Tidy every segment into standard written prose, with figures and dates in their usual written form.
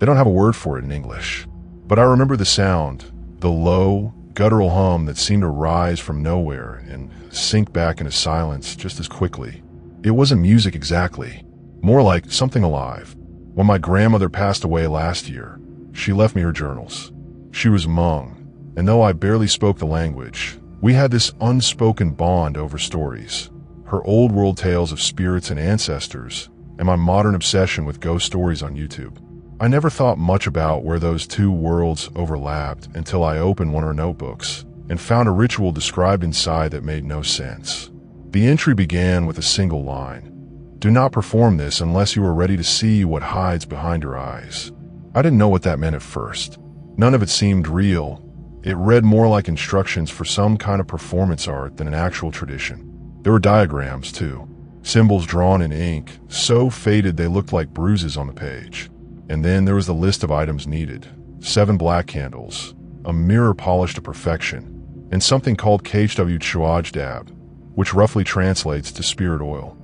They don't have a word for it in English. But I remember the sound, the low, guttural hum that seemed to rise from nowhere and sink back into silence just as quickly. It wasn't music exactly, more like something alive. When my grandmother passed away last year, she left me her journals. She was Hmong, and though I barely spoke the language, we had this unspoken bond over stories. Her old world tales of spirits and ancestors, and my modern obsession with ghost stories on YouTube. I never thought much about where those two worlds overlapped until I opened one of her notebooks and found a ritual described inside that made no sense. The entry began with a single line: "Do not perform this unless you are ready to see what hides behind your eyes." I didn't know what that meant at first. None of it seemed real. It read more like instructions for some kind of performance art than an actual tradition. There were diagrams, too. Symbols drawn in ink, so faded they looked like bruises on the page. And then there was the list of items needed: 7 black candles, a mirror polished to perfection, and something called KHW Chuaj Dab, which roughly translates to spirit oil.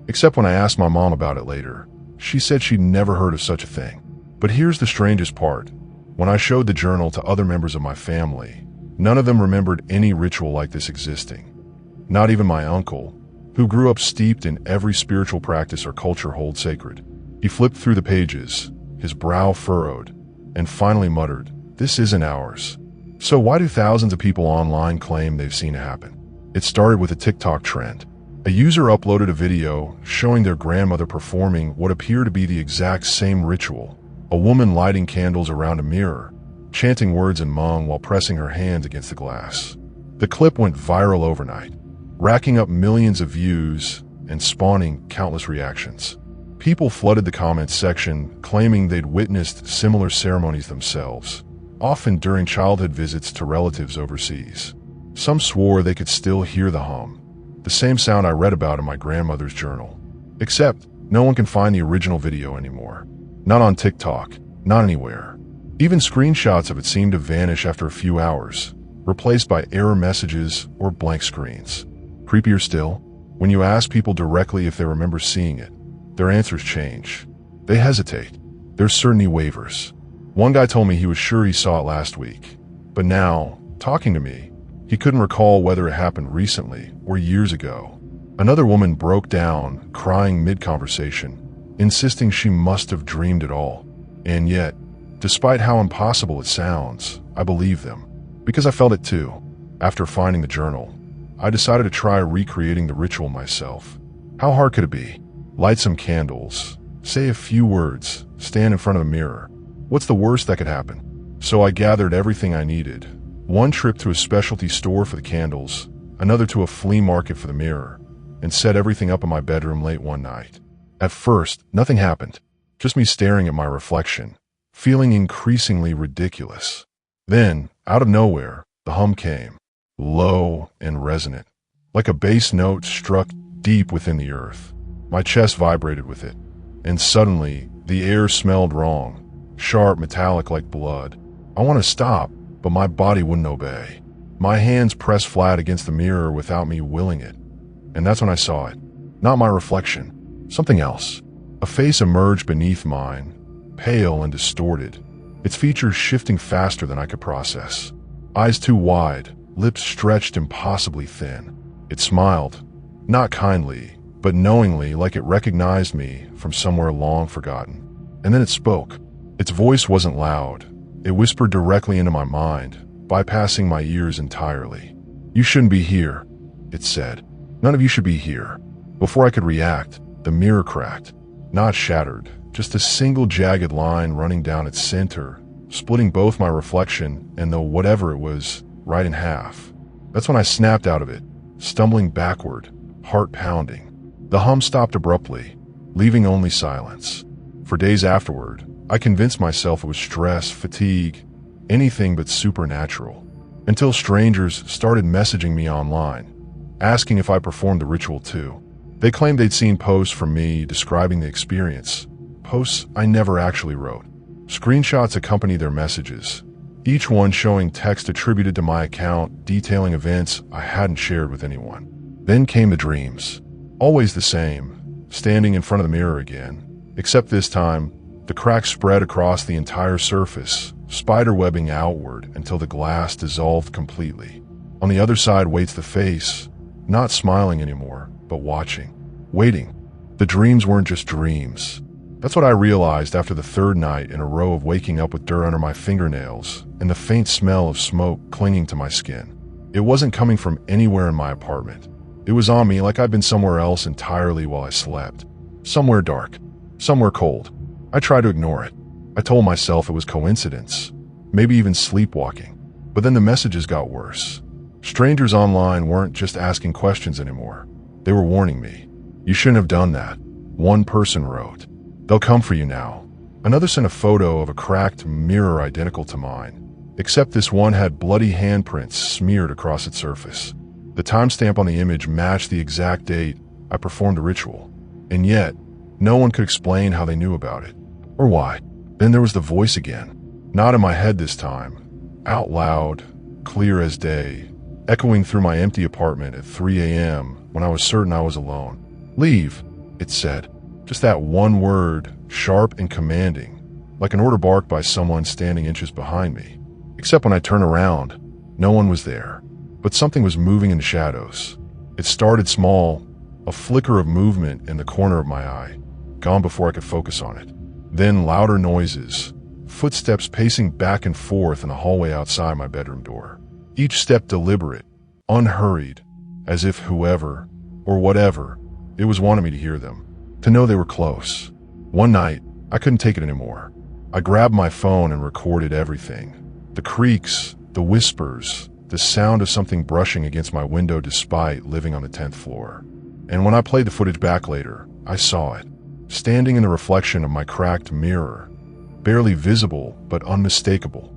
Except when I asked my mom about it later, she said she'd never heard of such a thing. But here's the strangest part. When I showed the journal to other members of my family, none of them remembered any ritual like this existing. Not even my uncle, who grew up steeped in every spiritual practice our culture holds sacred. He flipped through the pages, his brow furrowed, and finally muttered, "This isn't ours." So why do thousands of people online claim they've seen it happen? It started with a TikTok trend. A user uploaded a video showing their grandmother performing what appeared to be the exact same ritual. A woman lighting candles around a mirror, chanting words in Hmong while pressing her hands against the glass. The clip went viral overnight, racking up millions of views and spawning countless reactions. People flooded the comments section, claiming they'd witnessed similar ceremonies themselves, often during childhood visits to relatives overseas. Some swore they could still hear the hum, the same sound I read about in my grandmother's journal. Except, no one can find the original video anymore. Not on TikTok, not anywhere. Even screenshots of it seem to vanish after a few hours, replaced by error messages or blank screens. Creepier still, when you ask people directly if they remember seeing it, their answers change. They hesitate. Their certainty wavers. One guy told me he was sure he saw it last week, but now, talking to me, he couldn't recall whether it happened recently or years ago. Another woman broke down, crying mid-conversation, insisting she must have dreamed it all. And yet, despite how impossible it sounds, I believe them, because I felt it too. After finding the journal, I decided to try recreating the ritual myself. How hard could it be? Light some candles, say a few words, stand in front of a mirror. What's the worst that could happen? So I gathered everything I needed. One trip to a specialty store for the candles, another to a flea market for the mirror, and set everything up in my bedroom late one night. At first, nothing happened, just me staring at my reflection, feeling increasingly ridiculous. Then, out of nowhere, the hum came, low and resonant, like a bass note struck deep within the earth. My chest vibrated with it, and suddenly, the air smelled wrong, sharp, metallic like blood. I wanted to stop, but my body wouldn't obey. My hands pressed flat against the mirror without me willing it, and that's when I saw it. Not my reflection, something else. A face emerged beneath mine, pale and distorted, its features shifting faster than I could process. Eyes too wide, lips stretched impossibly thin. It smiled, not kindly, but knowingly, like it recognized me from somewhere long forgotten. And then it spoke. Its voice wasn't loud. It whispered directly into my mind, bypassing my ears entirely. "You shouldn't be here," it said. "None of you should be here." Before I could react, the mirror cracked. Not shattered, just a single jagged line running down its center, splitting both my reflection and the whatever it was right in half. That's when I snapped out of it, stumbling backward, heart pounding. The hum stopped abruptly, leaving only silence. For days afterward, I convinced myself it was stress, fatigue, anything but supernatural, until strangers started messaging me online, asking if I performed the ritual too. They claimed they'd seen posts from me describing the experience, posts I never actually wrote. Screenshots accompanied their messages, each one showing text attributed to my account detailing events I hadn't shared with anyone. Then came the dreams. Always the same, standing in front of the mirror again, except this time, The crack spread across the entire surface, spiderwebbing outward until the glass dissolved completely. On the other side waits the face, not smiling anymore, but watching, waiting. The dreams weren't just dreams. That's what I realized after the third night in a row of waking up with dirt under my fingernails and the faint smell of smoke clinging to my skin. It wasn't coming from anywhere in my apartment. It was on me like I'd been somewhere else entirely while I slept. Somewhere dark, somewhere cold. I tried to ignore it. I told myself it was coincidence, maybe even sleepwalking. But then the messages got worse. Strangers online weren't just asking questions anymore. They were warning me. You shouldn't have done that. One person wrote, "They'll come for you now." Another sent a photo of a cracked mirror identical to mine, except this one had bloody handprints smeared across its surface. The timestamp on the image matched the exact date I performed a ritual, and yet no one could explain how they knew about it, or why. Then there was the voice again, not in my head this time, out loud, clear as day, echoing through my empty apartment at 3 a.m. when I was certain I was alone. "Leave," it said. Just that one word, sharp and commanding, like an order barked by someone standing inches behind me. Except when I turned around, no one was there, but something was moving in the shadows. It started small, a flicker of movement in the corner of my eye, gone before I could focus on it. Then louder noises, footsteps pacing back and forth in the hallway outside my bedroom door. Each step deliberate, unhurried, as if whoever, or whatever, it was wanting me to hear them, to know they were close. One night, I couldn't take it anymore. I grabbed my phone and recorded everything. The creaks, the whispers, the sound of something brushing against my window despite living on the 10th floor. And when I played the footage back later, I saw it, standing in the reflection of my cracked mirror, barely visible but unmistakable.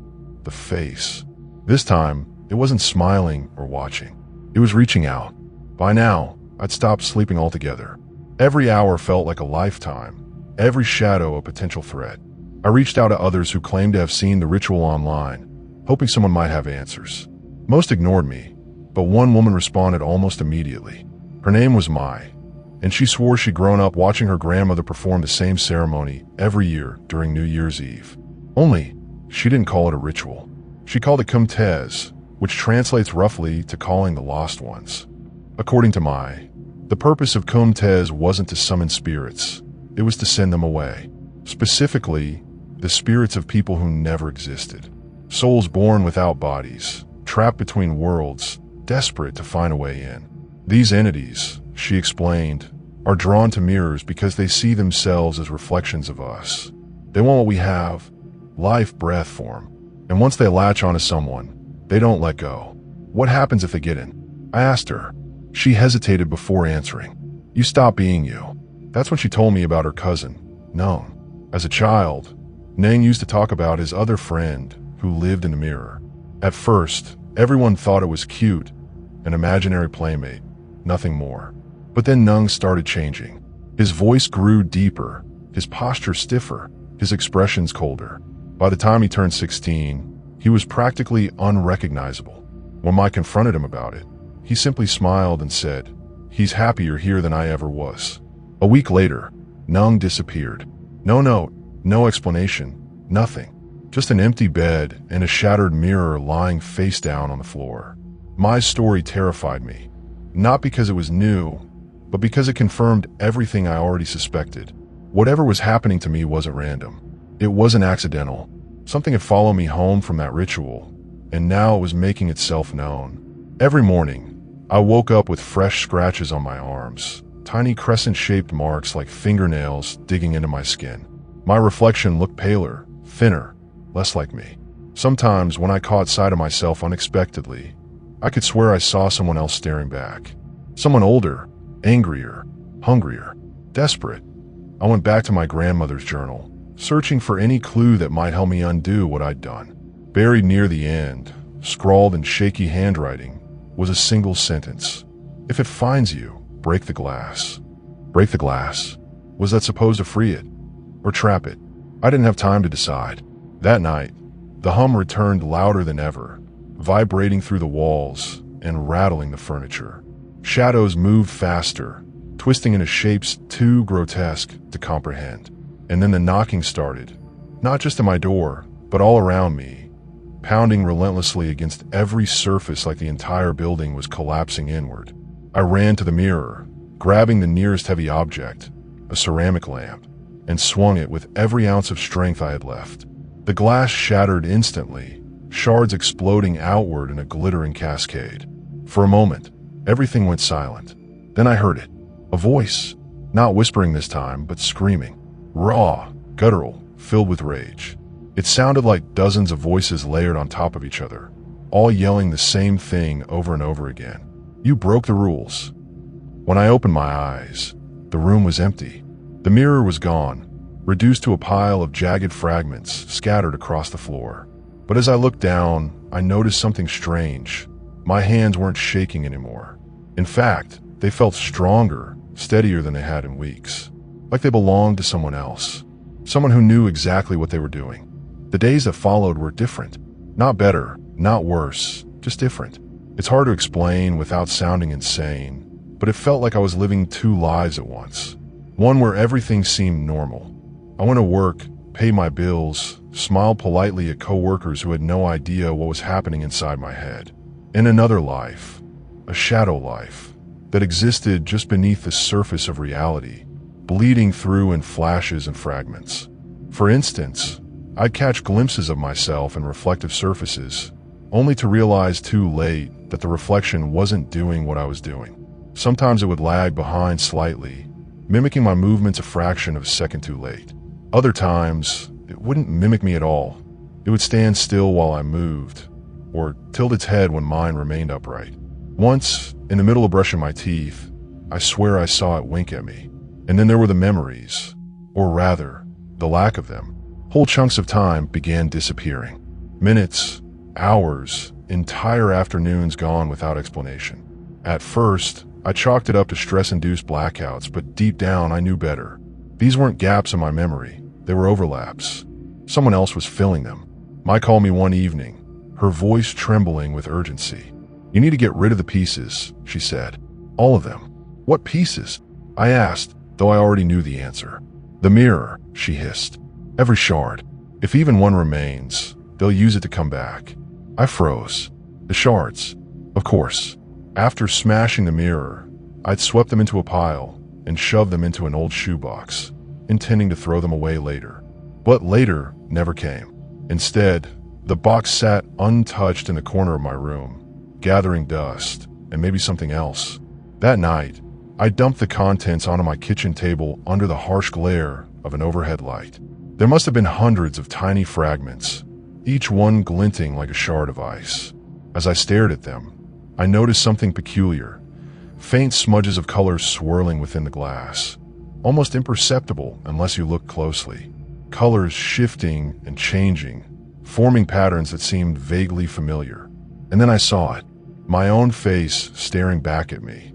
The face. This time, it wasn't smiling or watching. It was reaching out. By now, I'd stopped sleeping altogether. Every hour felt like a lifetime, every shadow a potential threat. I reached out to others who claimed to have seen the ritual online, hoping someone might have answers. Most ignored me, but one woman responded almost immediately. Her name was Mai, and she swore she'd grown up watching her grandmother perform the same ceremony every year during New Year's Eve. Only, she didn't call it a ritual. She called it kumtez, which translates roughly to calling the lost ones. According to Mai, the purpose of kumtez wasn't to summon spirits, it was to send them away. Specifically, the spirits of people who never existed. Souls born without bodies, trapped between worlds, desperate to find a way in. These entities, she explained, are drawn to mirrors because they see themselves as reflections of us. They want what we have, life, breath, form. And once they latch onto someone, they don't let go. What happens if they get in? I asked her. She hesitated before answering. You stop being you. That's when she told me about her cousin, Nung. As a child, Nang used to talk about his other friend who lived in the mirror. At first, everyone thought it was cute, an imaginary playmate, nothing more. But then Nung started changing. His voice grew deeper, his posture stiffer, his expressions colder. By the time he turned 16, he was practically unrecognizable. When I confronted him about it, he simply smiled and said, "He's happier here than I ever was." A week later, Nung disappeared. No note, no explanation, nothing. Just an empty bed and a shattered mirror lying face down on the floor. My story terrified me, not because it was new, but because it confirmed everything I already suspected. Whatever was happening to me wasn't random. It wasn't accidental. Something had followed me home from that ritual, and now it was making itself known. Every morning, I woke up with fresh scratches on my arms, tiny crescent-shaped marks like fingernails digging into my skin. My reflection looked paler, thinner, less like me. Sometimes, when I caught sight of myself unexpectedly, I could swear I saw someone else staring back. Someone older, angrier, hungrier, desperate. I went back to my grandmother's journal, searching for any clue that might help me undo what I'd done. Buried near the end, scrawled in shaky handwriting, was a single sentence. If it finds you, break the glass. Break the glass. Was that supposed to free it? Or trap it? I didn't have time to decide. That night, the hum returned louder than ever, vibrating through the walls and rattling the furniture. Shadows moved faster, twisting into shapes too grotesque to comprehend. And then the knocking started, not just at my door, but all around me, pounding relentlessly against every surface like the entire building was collapsing inward. I ran to the mirror, grabbing the nearest heavy object, a ceramic lamp, and swung it with every ounce of strength I had left. The glass shattered instantly, shards exploding outward in a glittering cascade. For a moment, everything went silent. Then I heard it. A voice, not whispering this time, but screaming. Raw, guttural, filled with rage. It sounded like dozens of voices layered on top of each other, all yelling the same thing over and over again. You broke the rules. When I opened my eyes, the room was empty. The mirror was gone, reduced to a pile of jagged fragments scattered across the floor. But as I looked down, I noticed something strange. My hands weren't shaking anymore. In fact, they felt stronger, steadier than they had in weeks. Like they belonged to someone else. Someone who knew exactly what they were doing. The days that followed were different. Not better, not worse, just different. It's hard to explain without sounding insane, but it felt like I was living two lives at once. One where everything seemed normal. I went to work, paid my bills, smiled politely at coworkers who had no idea what was happening inside my head. In another life, a shadow life, that existed just beneath the surface of reality, bleeding through in flashes and fragments. For instance, I'd catch glimpses of myself in reflective surfaces, only to realize too late that the reflection wasn't doing what I was doing. Sometimes it would lag behind slightly, mimicking my movements a fraction of a second too late. Other times, it wouldn't mimic me at all. It would stand still while I moved, or tilt its head when mine remained upright. Once, in the middle of brushing my teeth, I swear I saw it wink at me. And then there were the memories, or rather, the lack of them. Whole chunks of time began disappearing. Minutes, hours, entire afternoons gone without explanation. At first, I chalked it up to stress-induced blackouts, but deep down I knew better. These weren't gaps in my memory, they were overlaps. Someone else was filling them. Mai called me one evening, her voice trembling with urgency. You need to get rid of the pieces, she said. All of them. What pieces? I asked, though I already knew the answer. The mirror, she hissed. Every shard. If even one remains, they'll use it to come back. I froze. The shards. Of course. After smashing the mirror, I'd swept them into a pile and shoved them into an old shoebox, intending to throw them away later. But later never came. Instead, the box sat untouched in the corner of my room, gathering dust and maybe something else. That night, I dumped the contents onto my kitchen table under the harsh glare of an overhead light. There must have been hundreds of tiny fragments, each one glinting like a shard of ice. As I stared at them, I noticed something peculiar, faint smudges of color swirling within the glass, almost imperceptible unless you looked closely. Colors shifting and changing, forming patterns that seemed vaguely familiar. And then I saw it, my own face staring back at me,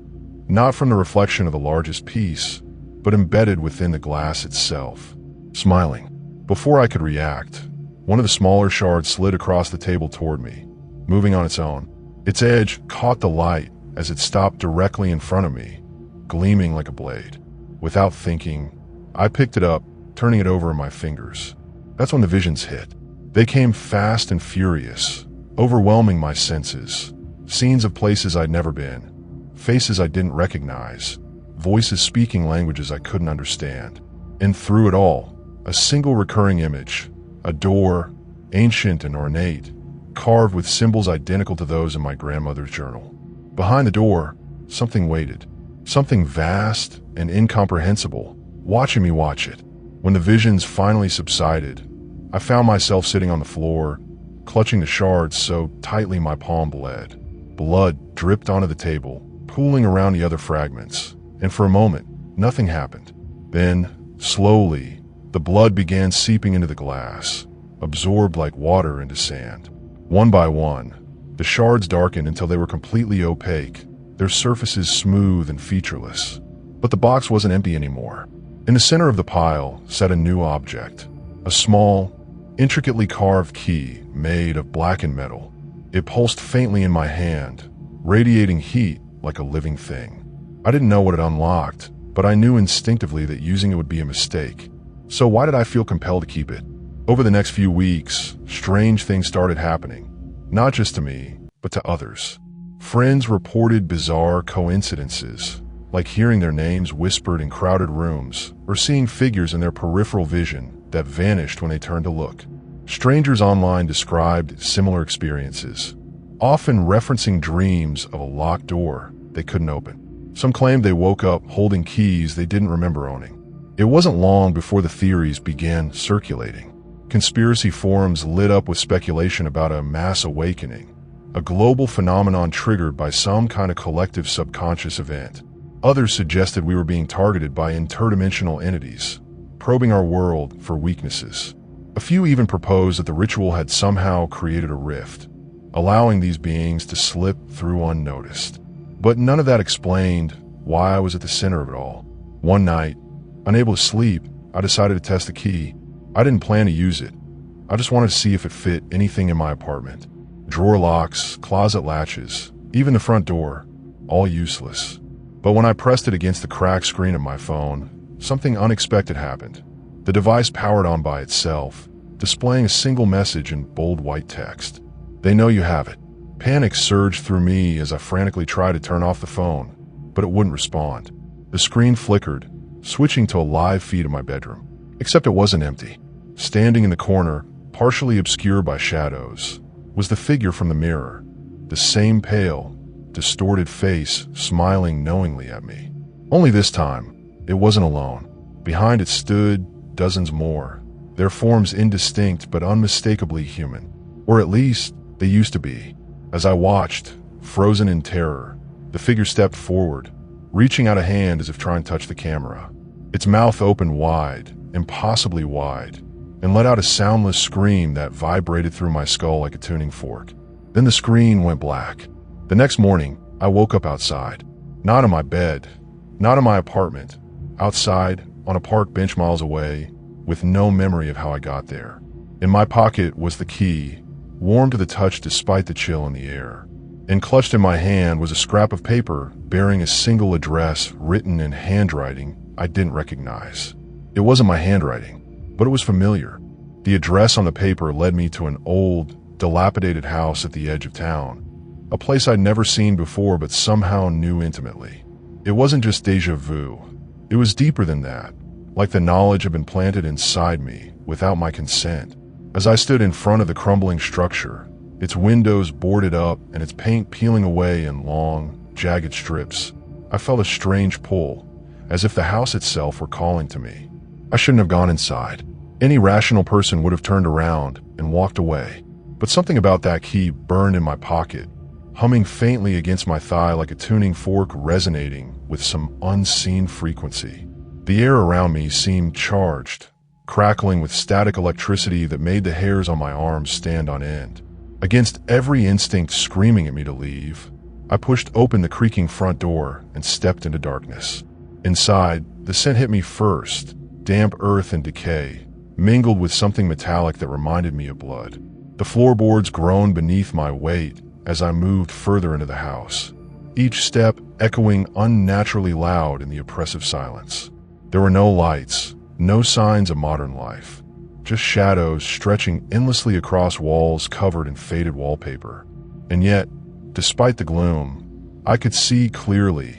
not from the reflection of the largest piece, but embedded within the glass itself, smiling. Before I could react, one of the smaller shards slid across the table toward me, moving on its own. Its edge caught the light as it stopped directly in front of me, gleaming like a blade. Without thinking, I picked it up, turning it over in my fingers. That's when the visions hit. They came fast and furious, overwhelming my senses. Scenes of places I'd never been, faces I didn't recognize, voices speaking languages I couldn't understand. And through it all, a single recurring image, a door, ancient and ornate, carved with symbols identical to those in my grandmother's journal. Behind the door, something waited, something vast and incomprehensible, watching me watch it. When the visions finally subsided, I found myself sitting on the floor, clutching the shards so tightly my palm bled. Blood dripped onto the table, pooling around the other fragments, and for a moment, nothing happened. Then, slowly, the blood began seeping into the glass, absorbed like water into sand. One by one, the shards darkened until they were completely opaque, their surfaces smooth and featureless. But the box wasn't empty anymore. In the center of the pile sat a new object, a small, intricately carved key made of blackened metal. It pulsed faintly in my hand, radiating heat like a living thing. I didn't know what it unlocked, but I knew instinctively that using it would be a mistake. So why did I feel compelled to keep it? Over the next few weeks, strange things started happening, not just to me, but to others. Friends reported bizarre coincidences, like hearing their names whispered in crowded rooms or seeing figures in their peripheral vision that vanished when they turned to look. Strangers online described similar experiences, often referencing dreams of a locked door they couldn't open. Some claimed they woke up holding keys they didn't remember owning. It wasn't long before the theories began circulating. Conspiracy forums lit up with speculation about a mass awakening, a global phenomenon triggered by some kind of collective subconscious event. Others suggested we were being targeted by interdimensional entities, probing our world for weaknesses. A few even proposed that the ritual had somehow created a rift, allowing these beings to slip through unnoticed. But none of that explained why I was at the center of it all. One night, unable to sleep, I decided to test the key. I didn't plan to use it. I just wanted to see if it fit anything in my apartment. Drawer locks, closet latches, even the front door, all useless. But when I pressed it against the cracked screen of my phone, something unexpected happened. The device powered on by itself, displaying a single message in bold white text. "They know you have it." Panic surged through me as I frantically tried to turn off the phone, but it wouldn't respond. The screen flickered, switching to a live feed of my bedroom. Except it wasn't empty. Standing in the corner, partially obscured by shadows, was the figure from the mirror, the same pale, distorted face smiling knowingly at me. Only this time, it wasn't alone. Behind it stood dozens more, their forms indistinct but unmistakably human. Or at least, they used to be. As I watched, frozen in terror, the figure stepped forward, reaching out a hand as if trying to touch the camera. Its mouth opened wide, impossibly wide, and let out a soundless scream that vibrated through my skull like a tuning fork. Then the screen went black. The next morning, I woke up outside. Not in my bed, not in my apartment. Outside, on a park bench miles away, with no memory of how I got there. In my pocket was the key, warm to the touch despite the chill in the air. And clutched in my hand was a scrap of paper bearing a single address written in handwriting I didn't recognize. It wasn't my handwriting, but it was familiar. The address on the paper led me to an old, dilapidated house at the edge of town, a place I'd never seen before but somehow knew intimately. It wasn't just déjà vu. It was deeper than that, like the knowledge had been planted inside me without my consent. As I stood in front of the crumbling structure, its windows boarded up and its paint peeling away in long, jagged strips, I felt a strange pull, as if the house itself were calling to me. I shouldn't have gone inside. Any rational person would have turned around and walked away. But something about that key burned in my pocket, humming faintly against my thigh like a tuning fork resonating with some unseen frequency. The air around me seemed charged, crackling with static electricity that made the hairs on my arms stand on end. Against every instinct screaming at me to leave, I pushed open the creaking front door and stepped into darkness. Inside, the scent hit me first, damp earth and decay, mingled with something metallic that reminded me of blood. The floorboards groaned beneath my weight as I moved further into the house, each step echoing unnaturally loud in the oppressive silence. There were no lights, no signs of modern life, just shadows stretching endlessly across walls covered in faded wallpaper. And yet, despite the gloom, I could see clearly,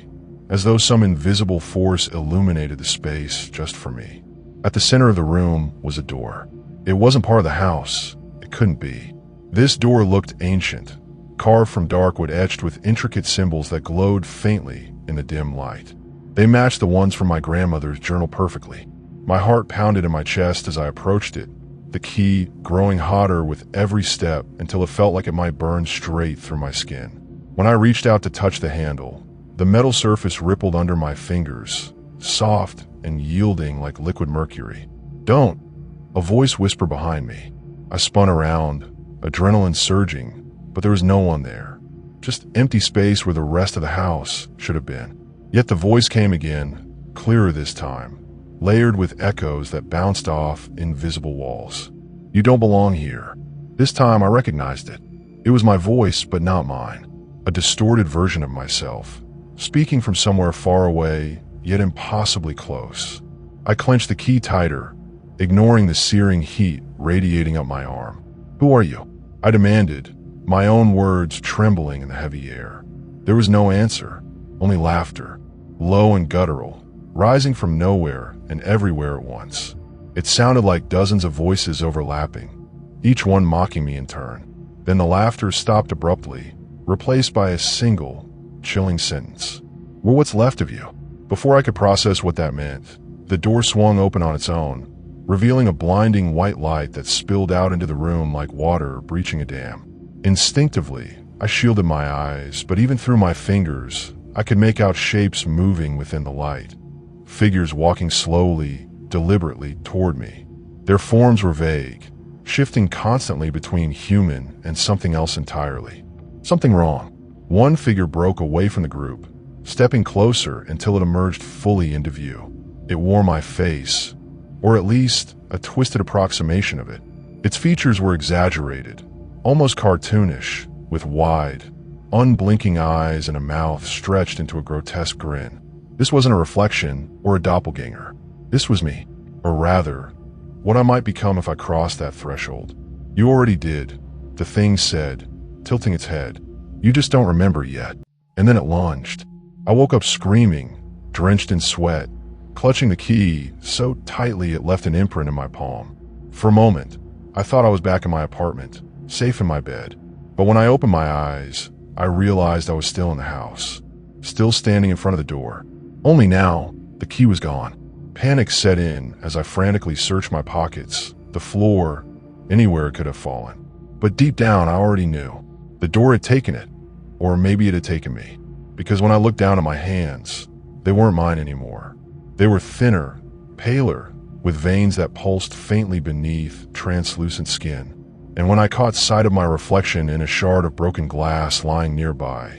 as though some invisible force illuminated the space just for me. At the center of the room was a door. It wasn't part of the house. It couldn't be. This door looked ancient, carved from dark wood etched with intricate symbols that glowed faintly in the dim light. They matched the ones from my grandmother's journal perfectly. My heart pounded in my chest as I approached it, the key growing hotter with every step until it felt like it might burn straight through my skin. When I reached out to touch the handle, the metal surface rippled under my fingers, soft and yielding like liquid mercury. "Don't!" A voice whispered behind me. I spun around, adrenaline surging, but there was no one there. Just empty space where the rest of the house should have been. Yet the voice came again, clearer this time, layered with echoes that bounced off invisible walls. "You don't belong here." This time I recognized it. It was my voice, but not mine. A distorted version of myself, speaking from somewhere far away, yet impossibly close. I clenched the key tighter, ignoring the searing heat radiating up my arm. "Who are you?" I demanded, my own words trembling in the heavy air. There was no answer, only laughter, low and guttural, rising from nowhere and everywhere at once. It sounded like dozens of voices overlapping, each one mocking me in turn. Then the laughter stopped abruptly, replaced by a single, chilling sentence. "We're what's left of you." Before I could process what that meant, the door swung open on its own, revealing a blinding white light that spilled out into the room like water breaching a dam. Instinctively, I shielded my eyes, but even through my fingers, I could make out shapes moving within the light. Figures walking slowly, deliberately toward me. Their forms were vague, shifting constantly between human and something else entirely. Something wrong. One figure broke away from the group, stepping closer until it emerged fully into view. It wore my face, or at least a twisted approximation of it. Its features were exaggerated, almost cartoonish, with wide, unblinking eyes and a mouth stretched into a grotesque grin. This wasn't a reflection or a doppelganger. This was me, or rather, what I might become if I crossed that threshold. "You already did," the thing said, tilting its head. "You just don't remember yet." And then it lunged. I woke up screaming, drenched in sweat, clutching the key so tightly it left an imprint in my palm. For a moment, I thought I was back in my apartment, safe in my bed. But when I opened my eyes, I realized I was still in the house, still standing in front of the door. Only now, the key was gone. Panic set in as I frantically searched my pockets, the floor, anywhere it could have fallen. But deep down, I already knew. The door had taken it, or maybe it had taken me. Because when I looked down at my hands, they weren't mine anymore. They were thinner, paler, with veins that pulsed faintly beneath translucent skin. And when I caught sight of my reflection in a shard of broken glass lying nearby,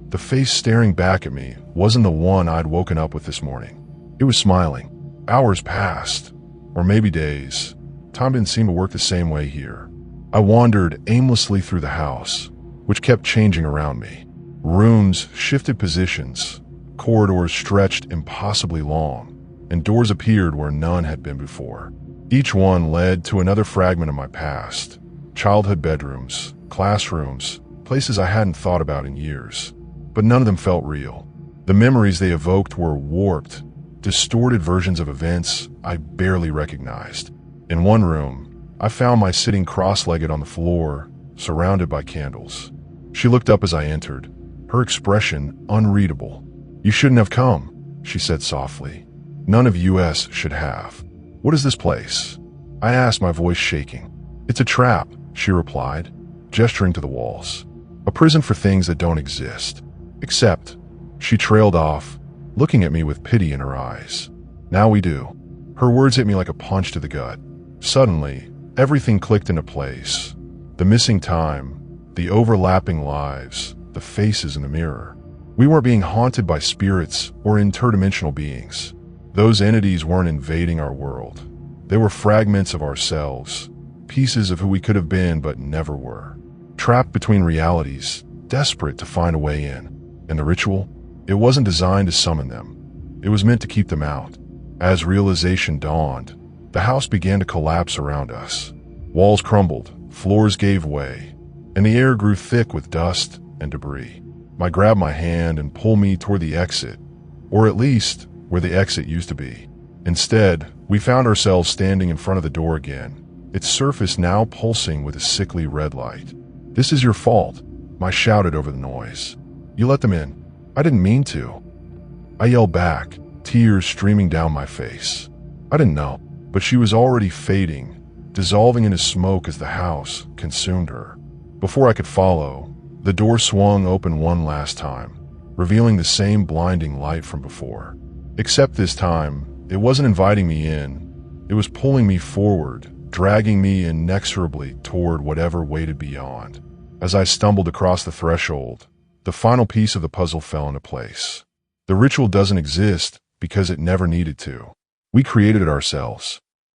the face staring back at me wasn't the one I'd woken up with this morning. It was smiling. Hours passed, or maybe days. Time didn't seem to work the same way here. I wandered aimlessly through the house, which kept changing around me. Rooms shifted positions, corridors stretched impossibly long, and doors appeared where none had been before. Each one led to another fragment of my past. Childhood bedrooms, classrooms, places I hadn't thought about in years. But none of them felt real. The memories they evoked were warped, distorted versions of events I barely recognized. In one room, I found my sitting cross-legged on the floor, surrounded by candles. She looked up as I entered, her expression unreadable. "You shouldn't have come," she said softly. "None of us should have." "What is this place?" I asked, my voice shaking. "It's a trap," she replied, gesturing to the walls. "A prison for things that don't exist. Except," she trailed off, looking at me with pity in her eyes. "Now we do." Her words hit me like a punch to the gut. Suddenly, everything clicked into place. The missing time, the overlapping lives, the faces in the mirror. We weren't being haunted by spirits or interdimensional beings. Those entities weren't invading our world. They were fragments of ourselves, pieces of who we could have been but never were. Trapped between realities, desperate to find a way in. And the ritual? It wasn't designed to summon them. It was meant to keep them out. As realization dawned, the house began to collapse around us. Walls crumbled, floors gave way, and the air grew thick with dust and debris. I grabbed my hand and pulled me toward the exit, or at least where the exit used to be. Instead, we found ourselves standing in front of the door again, its surface now pulsing with a sickly red light. "This is your fault," I shouted over the noise. "You let them in." "I didn't mean to," I yelled back, tears streaming down my face. I didn't know, but she was already fading, dissolving into smoke as the house consumed her. Before I could follow, the door swung open one last time, revealing the same blinding light from before. Except this time, it wasn't inviting me in. It was pulling me forward, dragging me inexorably toward whatever waited beyond. As I stumbled across the threshold, the final piece of the puzzle fell into place. The ritual doesn't exist because it never needed to. We created it ourselves.